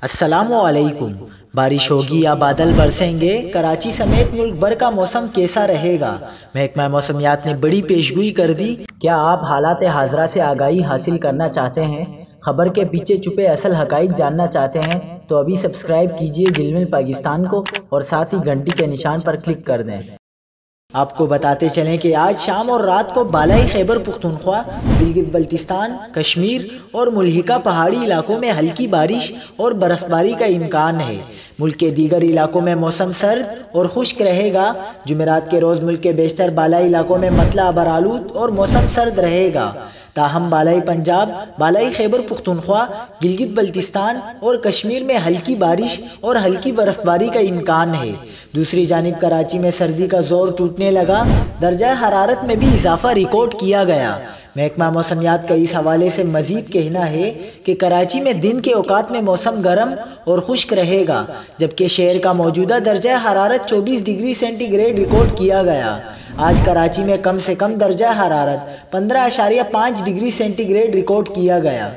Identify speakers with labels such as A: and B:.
A: السلام علیکم۔ بارش ہوگی یا بادل برسیں گے، کراچی سمیت ملک بھر کا موسم کیسا رہے گا؟ محکمہ موسمیات نے بڑی پیشگوئی کر دی۔ کیا آپ حالات حاضرہ سے آگاہی حاصل کرنا چاہتے ہیں؟ خبر کے پیچھے چھپے اصل حقائق جاننا چاہتے ہیں تو ابھی سبسکرائب کیجئے جلمل پاکستان کو اور ساتھ ہی گھنٹی کے نشان پر کلک کر دیں۔ آپ کو بتاتے چلیں کہ آج شام اور رات کو بالائی خیبر پختونخوا، گلگت بلتستان، کشمیر اور ملحقہ پہاڑی علاقوں میں ہلکی بارش اور برف باری کا امکان ہے۔ ملک کے دیگر علاقوں میں موسم سرد اور خشک رہے گا۔ جمعرات کے روز ملک کے بیشتر بالائی علاقوں میں مطلع ابرآلود اور موسم سرد رہے گا، تاہم بالائی پنجاب، بالائی خیبر پختونخوا، گلگت بلتستان اور کشمیر میں ہلکی بارش اور ہلکی برف باری کا امکان ہے۔ دوسری جانب کراچی میں سردی کا زور ٹوٹنے لگا، درجہ حرارت میں بھی اضافہ ریکارڈ کیا گیا۔ محکمہ موسمیات کا اس حوالے سے مزید کہنا ہے کہ کراچی میں دن کے اوقات میں موسم گرم اور خشک رہے گا، جبکہ شہر کا موجودہ درجہ حرارت 24 ڈگری سینٹی گریڈ ریکارڈ کیا گیا۔ آج کراچی میں کم سے کم درجہ حرارت 15.5 ڈگری سینٹی گریڈ ریکارڈ کیا گیا۔